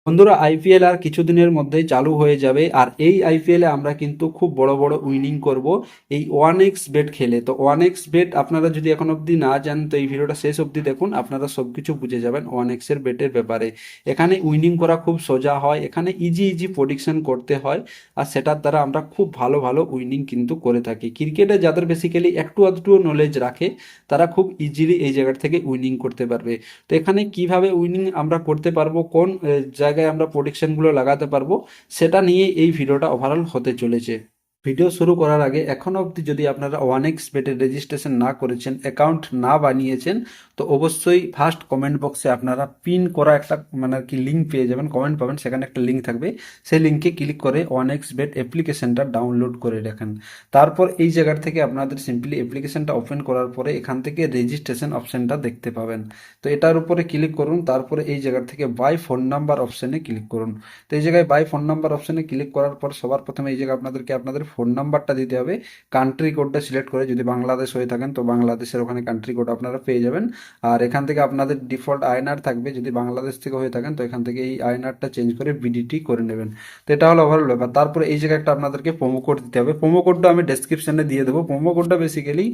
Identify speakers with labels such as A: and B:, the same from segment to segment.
A: বন্ধুরা, আইপিএল আর কিছুদিনের মধ্যেই চালু হয়ে যাবে। আর এই আইপিএলে আমরা কিন্তু খুব বড় বড় উইনিং করব এই ওয়ান এক্স বেট খেলে। তো ওয়ান এক্স বেট আপনারা যদি এখন অবধি না জানেন তো এই ভিডিওটা শেষ অবধি দেখুন, আপনারা সব কিছু বুঝে যাবেন ওয়ান এক্স এর বেটের ব্যাপারে। এখানে উইনিং করা খুব সোজা হয়, এখানে ইজি ইজি প্রেডিকশন করতে হয়, আর সেটার দ্বারা আমরা খুব ভালো ভালো উইনিং কিন্তু করে থাকি। ক্রিকেটে যাদের বেসিক্যালি একটু আধটু নলেজ রাখে তারা খুব ইজিলি এই জায়গা থেকে উইনিং করতে পারবে। তো এখানে কিভাবে উইনিং আমরা করতে পারবো, কোন জায়গায় আমরা প্রেডিকশনগুলো লাগাতে পারবো, সেটা নিয়ে এই ভিডিওটা ওভারঅল হতে চলেছে। ভিডিও শুরু করার আগে এখনও অবধি যদি আপনারা ওয়ান এক্স বেটে রেজিস্ট্রেশন না করেছেন, অ্যাকাউন্ট না বানিয়েছেন, তো অবশ্যই ফার্স্ট কমেন্ট বক্সে আপনারা পিন করা একটা মানে আর কি লিঙ্ক পেয়ে যাবেন, কমেন্ট পাবেন, সেখানে একটা লিঙ্ক থাকবে। সেই লিঙ্কে ক্লিক করে ওয়ান এক্স বেট অ্যাপ্লিকেশনটা ডাউনলোড করে রাখেন। তারপর এই জায়গার থেকে আপনাদের সিম্পলি অ্যাপ্লিকেশনটা ওপেন করার পরে এখান থেকে রেজিস্ট্রেশন অপশানটা দেখতে পাবেন। তো এটার উপরে ক্লিক করুন, তারপরে এই জায়গা থেকে বাই ফোন নাম্বার অপশানে ক্লিক করুন। তো এই জায়গায় বাই ফোন নাম্বার অপশানে ক্লিক করার পর সবার প্রথমে এই জায়গায় আপনাদেরকে আপনাদের ফোন নাম্বারটা দিতে হবে। কান্ট্রি কোডটা সিলেক্ট করে, যদি বাংলাদেশ হয়ে থাকেন তো বাংলাদেশের ওখানে কান্ট্রি কোড আপনারা পেয়ে যাবেন। আর এখান থেকে আপনাদের ডিফল্ট আইএনআর থাকবে, যদি বাংলাদেশ থেকে হয়ে থাকেন তো এখান থেকে এই আইএনআরটা চেঞ্জ করে বিডিটি করে নেবেন। তো এটা হলো ওভারঅল ব্যাপার। তারপরে এই জায়গায় একটা আপনাদেরকে প্রোমো কোড দিতে হবে, প্রোমো কোডটা আমি ডেসক্রিপশনে দিয়ে দেবো। প্রোমো কোডটা বেসিক্যালি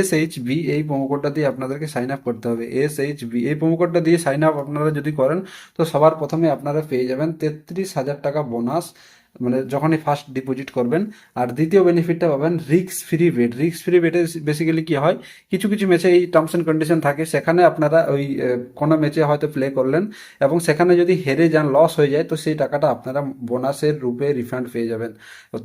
A: SHB, এই প্রোমো কোডটা দিয়ে আপনাদেরকে সাইন আপ করতে হবে। SHB এই প্রোমো কোডটা দিয়ে সাইন আপ আপনারা যদি করেন তো সবার প্রথমে আপনারা পেয়ে যাবেন 33,000 টাকা বোনাস, মানে যখনই ফার্স্ট ডিপোজিট করবেন। আর দ্বিতীয় বেনিফিটটা পাবেন risk free bet. Risk free বেটে বেসিক্যালি কি হয়, কিছু কিছু ম্যাচে এই টার্মস অ্যান্ড কন্ডিশন থাকে, সেখানে আপনারা ওই কোনো ম্যাচে হয়তো প্লে করলেন এবং সেখানে যদি হেরে যান, লস হয়ে যায়, তো সেই টাকাটা আপনারা বোনাসের রূপে রিফান্ড পেয়ে যাবেন।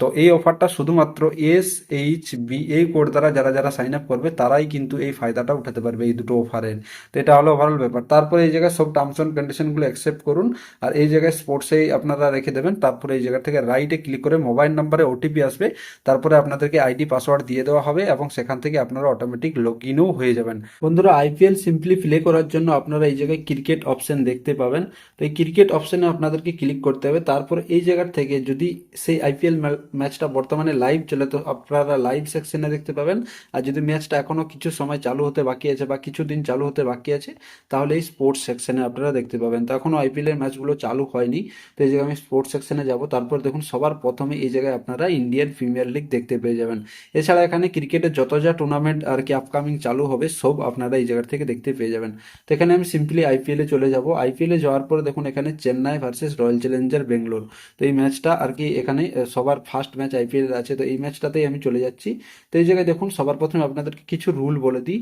A: তো এই অফারটা শুধুমাত্র SHB এই কোড দ্বারা যারা যারা সাইন আপ করবে তারাই কিন্তু এই ফায়দাটা উঠাতে পারবে এই দুটো অফারের। তো এটা হলো ওভারঅল ব্যাপার। তারপরে এই জায়গায় সব টার্মস অ্যান্ড কন্ডিশনগুলো অ্যাকসেপ্ট করুন, আর এই জায়গায় স্পোর্টসেই আপনারা রেখে দেবেন। তারপরে এই জায়গা থেকে রাইটে ক্লিক করে মোবাইল নাম্বারে ওটিপি আসবে, তারপরে আপনাদেরকে আইডি পাসওয়ার্ড দিয়ে দেওয়া হবে এবং সেখান থেকে আপনারা অটোমেটিক লগ ইনও হয়ে যাবেন। বন্ধুরা, আইপিএল সিম্পলি প্লে করার জন্য আপনারা এই জায়গায় ক্রিকেট অপশন দেখতে পাবেন। তো এই ক্রিকেট অপশনে আপনাদেরকে ক্লিক করতে হবে। তারপর এই জায়গার থেকে যদি সেই আইপিএল ম্যাচটা বর্তমানে লাইভ চলে তো আপনারা লাইভ সেকশনে দেখতে পাবেন। আর যদি ম্যাচটা এখনো কিছু সময় চালু হতে বাকি আছে বা কিছু দিন চালু হতে বাকি আছে, তাহলে এই স্পোর্টস সেকশনে আপনারা দেখতে পাবেন। তো এখনো আইপিএল এর ম্যাচগুলো চালু হয়নি, তো এই জায়গায় আমি স্পোর্টস সেকশনে যাব। তারপর দেখুন সবার প্রথমে এই জায়গায় আপনারা ইন্ডিয়ান প্রিমিয়ার লিগ দেখতে পেয়ে যাবেন। এছাড়া এখানে ক্রিকেটের যত যা টুর্নামেন্ট আর কি আপকামিং চালু হবে সব আপনারা এই জায়গা থেকে দেখতে পেয়ে যাবেন। তো এখানে আমি সিম্পলি আইপিএলে চলে যাব। আইপিএলে যাওয়ার পরে দেখুন এখানে Chennai versus royal Challenger Bangalore. তো এই ম্যাচটা আর কি এখানে সবার ফার্স্ট ম্যাচ আইপিএল আছে, তো এই ম্যাচটাতেই আমি চলে যাচ্ছি। তো এই জায়গায় দেখুন সবার প্রথমে আপনাদেরকে কিছু রুল বলে দিই।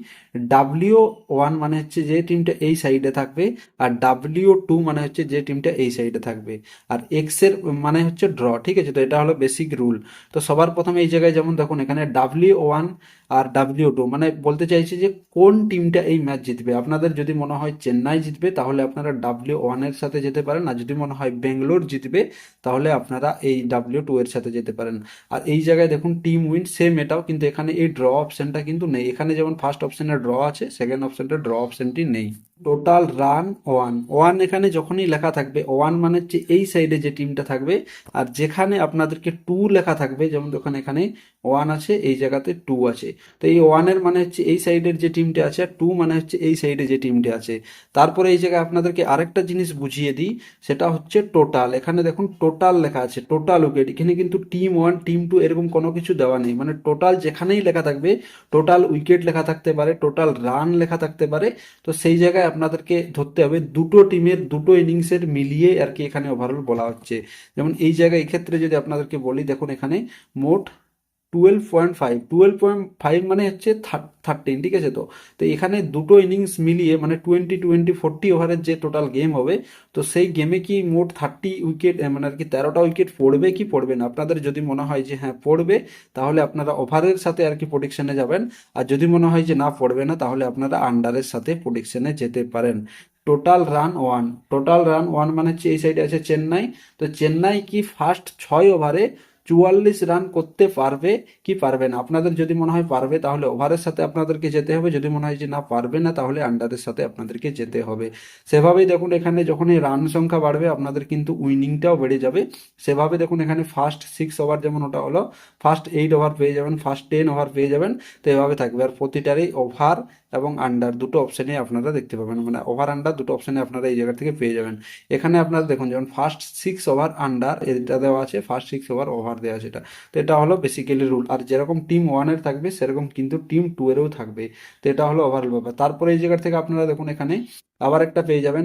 A: W1 মানে হচ্ছে যে টিমটা এই সাইডে থাকবে, আর W2 মানে হচ্ছে যে টিমটা এই সাইডে থাকবে, আর এক্স এর মানে হচ্ছে ড্র। ঠিক আছে, তো এটা হলো বেসিক রুল। তো সবার প্রথমে এই জায়গায় যেমন দেখুন এখানে W1 আর W2 মানে বলতে চাইছি যে কোন টিমটা এই ম্যাচ জিতবে। আপনাদের যদি মনে হয় চেন্নাই জিতবে তাহলে আপনারা W1 এর সাথে যেতে পারেন, আর যদি মনে হয় বেঙ্গালোর জিতবে তাহলে আপনারা এই W2 এর সাথে যেতে পারেন। আর এই জায়গায় দেখুন টিম উইন সেম এটাও, কিন্তু এখানে এই ড্র অপশনটা কিন্তু নেই। এখানে যেমন ফার্স্ট অপশনে ড্র আছে, সেকেন্ড অপশনটা ড্র অপশনটি নেই। টোটাল রান ওয়ান ওয়ান, এখানে যখনই লেখা থাকবে ওয়ান মানে হচ্ছে এই সাইডে যে টিমটা থাকবে, আর যেখানে আপনাদেরকে টু লেখা থাকবে, যেমন দেখুন এখানে ওয়ান আছে, এই জায়গাতে টু আছে, তো এই ওয়ানের মানে হচ্ছে এই সাইডের যে টিমটা আছে, আর টু মানে হচ্ছে এই সাইডে যে টিমটা আছে। তারপরে এই জায়গায় আপনাদেরকে আরেকটা জিনিস বুঝিয়ে দিই, সেটা হচ্ছে টোটাল। এখানে দেখুন টোটাল লেখা আছে, টোটাল উইকেট। এখানে কিন্তু টিম ওয়ান টিম টু এরকম কোনো কিছু দেওয়া নেই, মানে টোটাল যেখানেই লেখা থাকবে, টোটাল উইকেট লেখা থাকতে পারে, টোটাল রান লেখা থাকতে পারে, তো সেই জায়গায় আপনাদেরকে ধরতে হবে দুটো টিমের দুটো ইনিংসের মিলিয়ে আর কি এখানে ওভারঅল বলা হচ্ছে। যেমন এই জায়গায় এক্ষেত্রে যদি আপনাদেরকে বলি, দেখুন এখানে মোট 12.5, 12.5 মানে হচ্ছে 13, ঠিক আছে। তো তো এখানে দুটো ইনিংস মিলিয়ে মানে 20-20-40 ওভারের যে টোটাল গেম হবে, তো সেই গেমে কি মোট 30 উইকেট মানে আর কি 13টা উইকেট পড়বে কি পড়বে না। আপনাদের যদি মনে হয় যে হ্যাঁ পড়বে, তাহলে আপনারা ওভারের সাথে আর কি প্রেডিকশনে যাবেন, আর যদি মনে হয় যে না পড়বে না, তাহলে আপনারা আন্ডারের সাথে প্রেডিকশনে যেতে পারেন। টোটাল রান ওয়ান মানে হচ্ছে এই সাইডে আছে চেন্নাই। তো চেন্নাই কি ফার্স্ট 6 ওভারে 44 রান করতে পারবে কি পারবে না। আপনাদের যদি মনে হয় পারবে তাহলে ওভারের সাথে আপনাদেরকে যেতে হবে, যদি মনে হয় যে না পারবে না তাহলে আন্ডারের সাথে আপনাদেরকে যেতে হবে। সেভাবেই দেখুন এখানে যখন এই রান সংখ্যা বাড়বে আপনাদের কিন্তু উইনিংটাও বেড়ে যাবে। সেভাবে দেখুন এখানে ফার্স্ট 6 ওভার যেমন ওটা হলো, ফার্স্ট 8 ওভার পেয়ে যাবেন, ফার্স্ট 10 ওভার পেয়ে যাবেন। তো এভাবে থাকবে, আর প্রতিটারই ওভার এবং আন্ডার দুটো অপশানে আপনারা দেখতে পাবেন, মানে ওভার আন্ডার দুটো অপশানে আপনারা এই জায়গা থেকে পেয়ে যাবেন। এখানে আপনারা দেখুন যেমন ফার্স্ট 6 ওভার আন্ডার এটা দেওয়া আছে, ফার্স্ট 6 ওভার ওভার দেওয়া আছে এটা। তো এটা হলো বেসিক্যালি রুল, আর যেরকম টিম ওয়ানের থাকবে সেরকম কিন্তু টিম টু এরও থাকবে। তো এটা হলো ওভারঅল ব্যাপার। তারপরে এই জায়গা থেকে আপনারা দেখুন এখানে আবার একটা পেয়ে যাবেন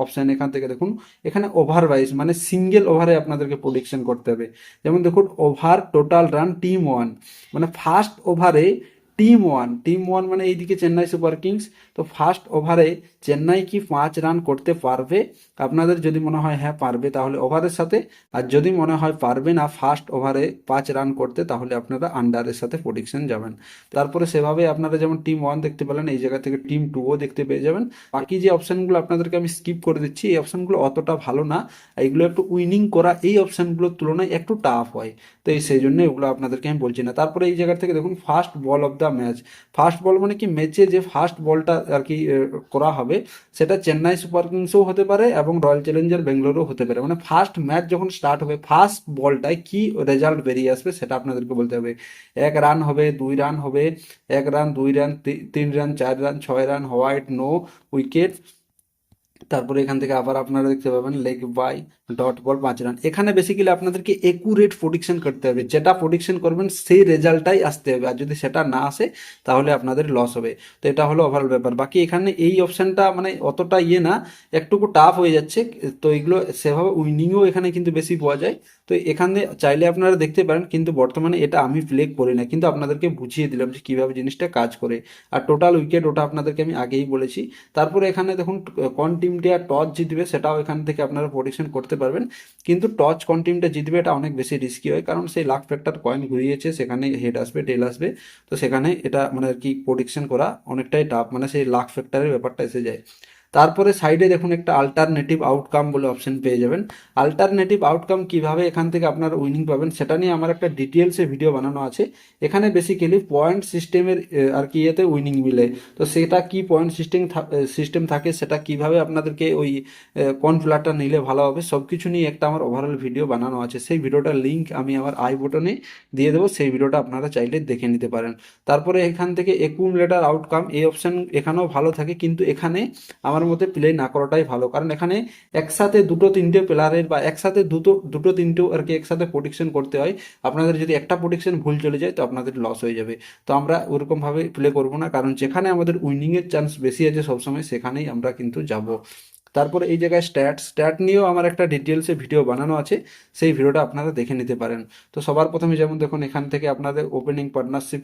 A: অপশান, এখান থেকে দেখুন এখানে ওভার ওয়াইজ মানে সিঙ্গেল ওভারে আপনাদেরকে প্রেডিকশন করতে হবে। যেমন দেখুন over total run team one, মানে ফার্স্ট ওভারে টিম ওয়ান মানে এইদিকে চেন্নাই সুপার কিংস। তো ফার্স্ট ওভারে চেন্নাই কি 5 রান করতে পারবে, আপনাদের যদি মনে হয় হ্যাঁ পারবে তাহলে ওভারের সাথে, আর যদি মনে হয় পারবে না ফার্স্ট ওভারে 5 রান করতে তাহলে আপনারা আন্ডারের সাথে প্রেডিকশন যাবেন। তারপরে সেভাবে আপনারা যেমন টিম ওয়ান দেখতে পেলেন, এই জায়গা থেকে টিম টুও দেখতে পেয়ে যাবেন। বাকি যে অপশানগুলো আপনাদেরকে আমি স্কিপ করে দিচ্ছি, এই অপশানগুলো অতটা ভালো না, এইগুলো একটু উইনিং করা এই অপশানগুলোর তুলনায় একটু টাফ হয়। তো সেই জন্য এগুলো আপনাদেরকে আমি বলছি না। তারপরে এই জায়গা থেকে দেখুন first ball of the match, first ball মানে কি ম্যাচে যে ফার্স্ট বলটা আর কি করা হবে সেটা চেন্নাই সুপার কিংসও হতে পারে এবং রয়্যাল চ্যালেঞ্জার ব্যাঙ্গালোরও হতে পারে। মানে ফার্স্ট ম্যাচ যখন স্টার্ট হবে ফার্স্ট বলটায় কি রেজাল্ট বেরিয়ে আসবে সেটা আপনাদেরকে বলতে হবে। 1 রান হবে, 2 রান হবে, 1 run, 2 run, 3 run, 4 run, 6 run, wide, no wicket. তারপরে এখান থেকে আবার আপনারা দেখতে পাবেন leg bye, dot ball, 5 run. এখানে বেসিক্যালি আপনাদেরকে একুরেট প্রেডিকশন করতে হবে, যেটা প্রেডিকশন করবেন সেই রেজাল্টটাই আসতে হবে, আর যদি সেটা না আসে তাহলে আপনাদের লস হবে। তো এটা হলো ওভারঅল ব্যাপার। বাকি এখানে এই অপশানটা মানে অতটা না, একটুকু টাফ হয়ে যাচ্ছে। তো এগুলো সেভাবে উইনিংও এখানে কিন্তু বেশি পাওয়া যায়। তো এখানে চাইলে আপনারা দেখতে পারেন, কিন্তু বর্তমানে এটা আমি প্লে করি না, কিন্তু আপনাদেরকে বুঝিয়ে দিলাম যে কীভাবে জিনিসটা কাজ করে। আর টোটাল উইকেট ওটা আপনাদেরকে আমি আগেই বলেছি। তারপরে এখানে দেখুন কোন টিমটা টস জিতবে সেটাও এখান থেকে আপনারা প্রেডিকশন করতে পারবেন। কিন্তু কোন টিমটা জিতবে এটা অনেক বেশি রিস্কি হয়, কারণ সেই লাখ ফ্যাক্টর কয়েন ঘুরিয়েছে, সেখানে হেড আসবে টেল আসবে। তো সেখানে এটা মানে আর কি প্রেডিকশন করা অনেকটাই টাফ, মানে সেই লাখ ফ্যাক্টরের ব্যাপারটা এসে যায়। তারপরে সাইডে দেখুন একটা আল্টারনেটিভ আউটকাম বলে অপশন পেয়ে যাবেন। আল্টারনেটিভ আউটকাম কিভাবে এখান থেকে আপনারা উইনিং পাবেন সেটা নিয়ে আমার একটা ডিটেলসে ভিডিও বানানো আছে। এখানে বেসিক্যালি পয়েন্ট সিস্টেমের আর কি ইয়েতে উইনিং মিলে। তো সেটা কি পয়েন্ট সিস্টেম থাকে, সেটা কিভাবে আপনাদেরকে ওই কোন প্লেয়ারটা নিলে ভালো হবে সব কিছু নিয়ে একটা আমার ওভারঅল ভিডিও বানানো আছে। সেই ভিডিওটার লিঙ্ক আমি আমার আই বটনে দিয়ে দেবো, সেই ভিডিওটা আপনারা চাইলে দেখে নিতে পারেন। তারপরে এখান থেকে একুমুলেটার আউটকাম এই অপশান এখানেও ভালো থাকে, কিন্তু এখানে আমার মতে প্লে না করাটাই ভালো, কারণ এখানে একসাথে দুটো তিনটে প্লেয়ারের বা একসাথে দুটো তিনটেও আর কি একসাথে প্রেডিকশন করতে হয়। আপনাদের যদি একটা প্রেডিকশন ভুল চলে যায় তো আপনাদের লস হয়ে যাবে। তো আমরা ওরকমভাবে প্লে করবো না, কারণ যেখানে আমাদের উইনিংয়ের চান্স বেশি আছে সবসময় সেখানেই আমরা কিন্তু যাব। তারপরে এই জায়গায় স্ট্যাট নিয়েও আমার একটা ডিটেলসে ভিডিও বানানো আছে, সেই ভিডিওটা আপনারা দেখে নিতে পারেন। তো সবার প্রথমে যেমন দেখুন এখান থেকে আপনাদের ওপেনিং পার্টনারশিপ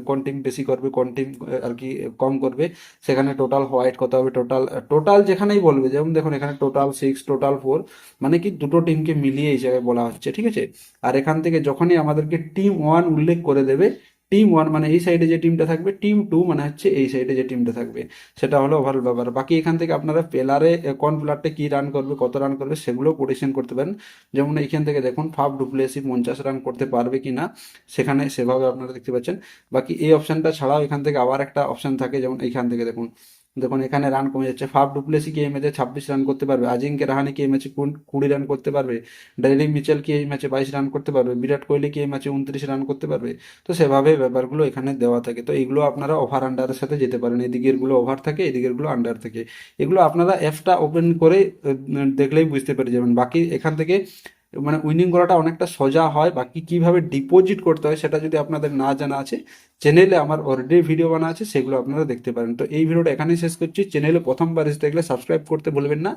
A: কোন টিম বেশি করবে, কোন টিম আর কি কম করবে, সেখানে টোটাল হোয়াইট কত হবে, টোটাল টোটাল যেখানেই বলবে, যেমন দেখুন এখানে টোটাল 6, টোটাল 4, মানে কি দুটো টিমকে মিলিয়ে এই জায়গায় বলা হচ্ছে, ঠিক আছে। আর এখান থেকে যখনই আমাদেরকে টিম ওয়ান উল্লেখ করে দেবে, টিম ওয়ান মানে এই সাইডে যে টিমটা থাকবে, টিম টু মানে হচ্ছে এই সাইডে যে টিমটা থাকবে, সেটা হলো ওভারঅল ব্যাপার। বাকি এখান থেকে আপনারা প্লেয়ারে কোন প্লেয়ারটা কি রান করবে, কত রান করবে সেগুলো প্রেডিকশন করতে পারেন। যেমন এইখান থেকে দেখুন ফাফ ডুপ্লেসি 50 রান করতে পারবে কি না, সেখানে সেভাবে আপনারা দেখতে পাচ্ছেন। বাকি এই অপশানটা ছাড়াও এখান থেকে আবার একটা অপশান থাকে, যেমন এইখান থেকে দেখুন দেখুন এখানে রান কমে যাচ্ছে। ফাফ ডুপ্লেসি কি এই ম্যাচে 26 রান করতে পারবে, আজিঙ্কে রাহানে কি এই ম্যাচে 20 রান করতে পারবে, ডেরিক মিচেল কি এই ম্যাচে 22 রান করতে পারবে, বিরাট কোহলি কি এই ম্যাচে 29 রান করতে পারবে। তো সেভাবে ব্যাপারগুলো এখানে দেওয়া থাকে। তো এইগুলো আপনারা ওভার আন্ডারের সাথে যেতে পারেন, এদিকের গুলো ওভার থাকে, এদিকের গুলো আন্ডার থাকে। এগুলো আপনারা অ্যাপটা ওপেন করে দেখলেই বুঝতে পেরে যাবেন। বাকি এখান থেকে মানে উইনিং করাটা অনেকটা সোজা হয়। বাকি কিভাবে ডিপোজিট করতে হয় সেটা যদি আপনাদের না জানা আছে, চ্যানেলে আমার অলরেডি ভিডিও বানা আছে, সেগুলো আপনারা দেখতে পারেন। তো এই ভিডিওটা এখানেই শেষ করছি। চ্যানেলে প্রথমবার এসে দেখলে সাবস্ক্রাইব করতে ভুলবেন না।